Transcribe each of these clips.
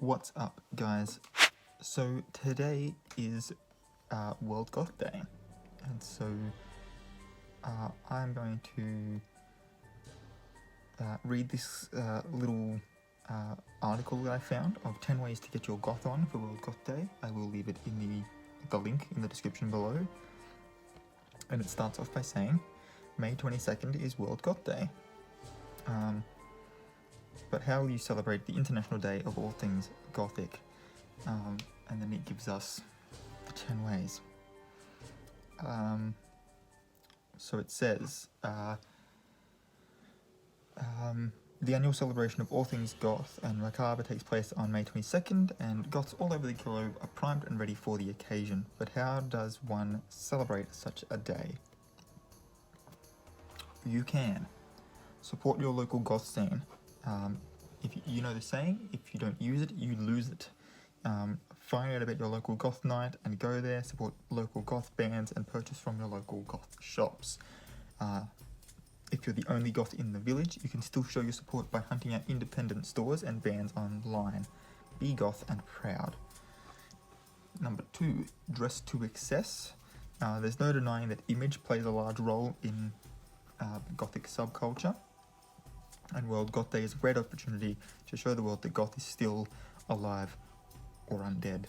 What's up, guys? So today is World Goth Day, and so I'm going to read this little article that I found of 10 ways to get your goth on for World Goth Day. I will leave it in the link in the description below. And it starts off by saying, May 22nd is World Goth Day. But how will you celebrate the International Day of all things Gothic? And then it gives us the 10 ways. So it says, the annual celebration of all things Goth and Macabre takes place on May 22nd, and Goths all over the globe are primed and ready for the occasion. But how does one celebrate such a day? You can support your local Goth scene. If you know the saying, if you don't use it, you lose it. Find out about your local Goth night and go there, support local Goth bands and purchase from your local Goth shops. If you're the only Goth in the village, you can still show your support by hunting out independent stores and bands online. Be Goth and proud. Number 2, dress to excess. There's no denying that image plays a large role in Gothic subculture. And World Goth Day is a great opportunity to show the world that Goth is still alive or undead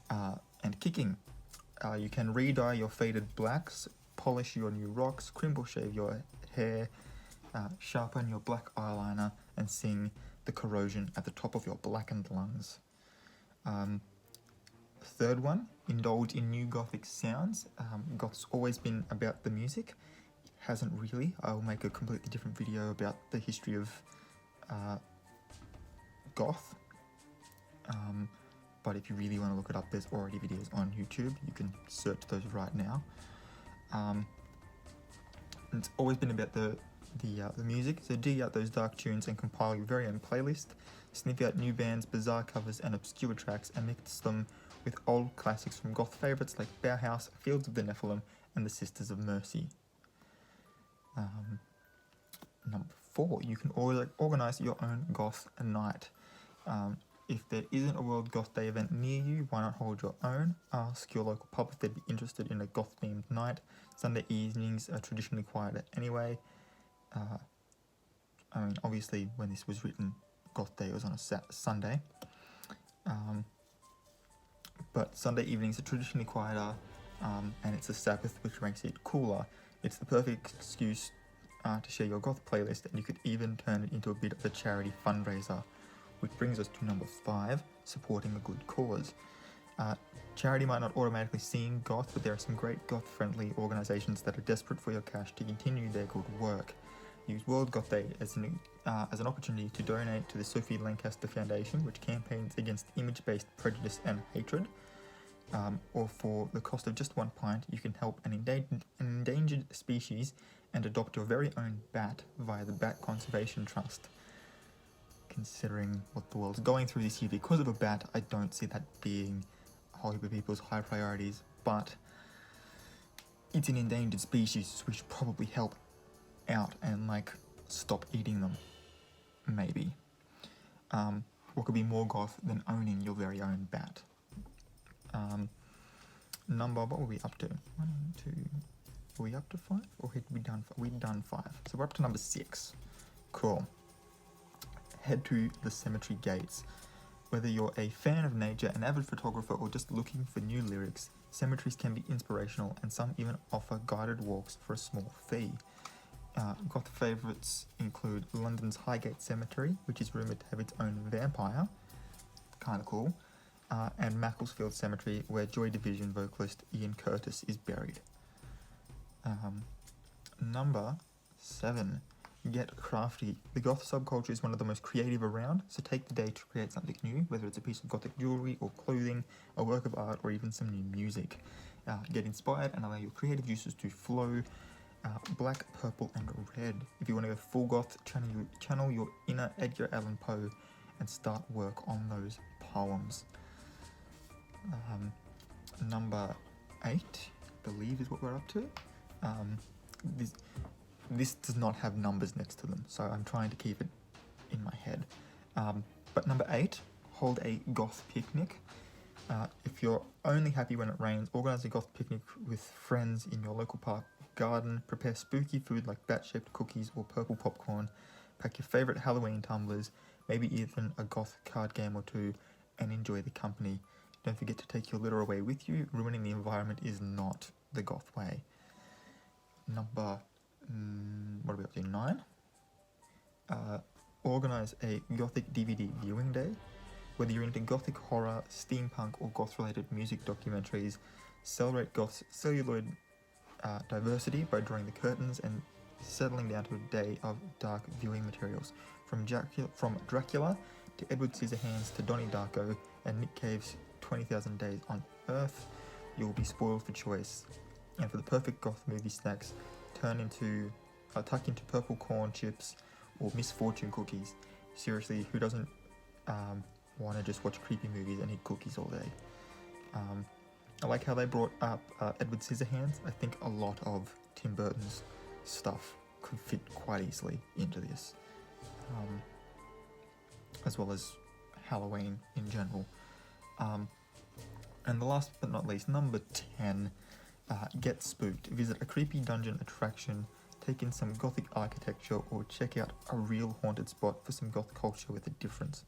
and kicking. You can re-dye your faded blacks, polish your new rocks, crimp or shave your hair, sharpen your black eyeliner, and sing The Corrosion at the top of your blackened lungs. Third one, indulge in new Gothic sounds. Goth's always been about the music. Hasn't really. I'll make a completely different video about the history of Goth. But if you really want to look it up, there's already videos on YouTube. You can search those right now. It's always been about the music, so dig out those dark tunes and compile your very own playlist. Sniff out new bands, bizarre covers, and obscure tracks, and mix them with old classics from Goth favourites like Bauhaus, Fields of the Nephilim, and the Sisters of Mercy. Number 4, you can organise your own Goth night. If there isn't a World Goth Day event near you, why not hold your own? Ask your local pub if they'd be interested in a Goth-themed night. Sunday evenings are traditionally quieter anyway. I mean, obviously, when this was written, Goth Day was on a Sunday. But Sunday evenings are traditionally quieter, and it's a Sabbath, which makes it cooler. It's the perfect excuse to share your Goth playlist, and you could even turn it into a bit of a charity fundraiser. Which brings us to number 5, supporting a good cause. Charity might not automatically seem Goth, but there are some great Goth-friendly organisations that are desperate for your cash to continue their good work. Use World Goth Day as an opportunity to donate to the Sophie Lancaster Foundation, which campaigns against image-based prejudice and hatred. Or for the cost of just 1 pint, you can help an endangered species and adopt your very own bat via the Bat Conservation Trust. Considering what the world's going through this year because of a bat, I don't see that being a whole heap of people's high priorities, but it's an endangered species, so we should probably help out and stop eating them, maybe. What could be more Goth than owning your very own bat? What were we up to? 1, 2, were we up to 5? Or had we done 5? We'd done 5. So we're up to number 6. Cool. Head to the cemetery gates. Whether you're a fan of nature, an avid photographer, or just looking for new lyrics, cemeteries can be inspirational, and some even offer guided walks for a small fee. Goth favourites include London's Highgate Cemetery, which is rumoured to have its own vampire, kind of cool, and Macclesfield Cemetery, where Joy Division vocalist Ian Curtis is buried. Number 7. Get crafty. The Goth subculture is one of the most creative around, so take the day to create something new, whether it's a piece of Gothic jewellery or clothing, a work of art, or even some new music. Get inspired and allow your creative juices to flow. Black, purple, and red. If you want to go full Goth, channel your inner Edgar Allan Poe and start work on those poems. Number 8, I believe, is what we're up to. This does not have numbers next to them, so I'm trying to keep it in my head. But number 8, hold a goth picnic. If you're only happy when it rains, organise a goth picnic with friends in your local park garden. Prepare spooky food like bat-shaped cookies or purple popcorn. Pack your favourite Halloween tumblers, maybe even a goth card game or two, and enjoy the company. Don't forget to take your litter away with you. Ruining the environment is not the goth way. Number, what are we up to, 9? Organise a gothic DVD viewing day. Whether you're into gothic horror, steampunk, or goth-related music documentaries, celebrate goth's celluloid diversity by drawing the curtains and settling down to a day of dark viewing materials. From Dracula to Edward Scissorhands to Donnie Darko and Nick Cave's 20,000 Days on Earth, you'll be spoiled for choice. And for the perfect goth movie snacks, tuck into purple corn chips or misfortune cookies. Seriously, who doesn't want to just watch creepy movies and eat cookies all day? I like how they brought up Edward Scissorhands. I think a lot of Tim Burton's stuff could fit quite easily into this, as well as Halloween in general. And the last but not least, number 10, get spooked. Visit a creepy dungeon attraction, take in some gothic architecture, or check out a real haunted spot for some goth culture with a difference.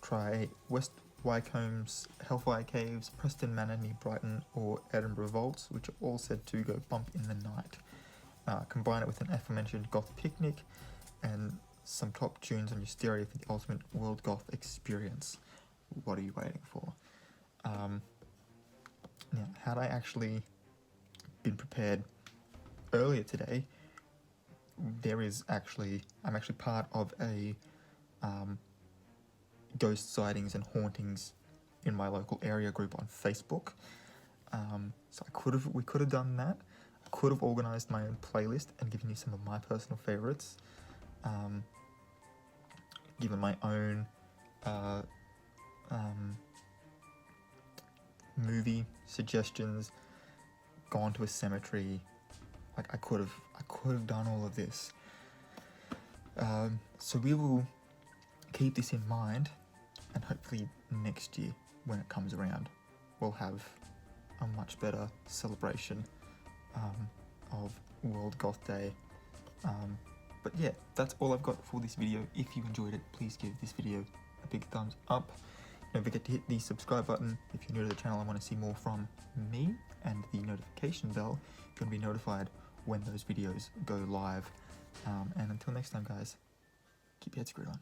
Try West Wycomb's Hellfire Caves, Preston Manor near Brighton, or Edinburgh Vaults, which are all said to go bump in the night. Combine it with an aforementioned goth picnic and some top tunes on your stereo for the ultimate world goth experience. What are you waiting for? Now, had I actually been prepared earlier today, I'm actually part of a ghost sightings and hauntings in my local area group on Facebook. So we could have done that. I could have organised my own playlist and given you some of my personal favourites. Given my own movie suggestions, gone to a cemetery. Like I could have done all of this. So we will keep this in mind, and hopefully next year when it comes around, we'll have a much better celebration of World Goth Day. But yeah, that's all I've got for this video. If you enjoyed it, please give this video a big thumbs up. Don't forget to hit the subscribe button if you're new to the channel and want to see more from me, and the notification bell if you want to be notified when those videos go live. And until next time, guys, keep your head screwed on.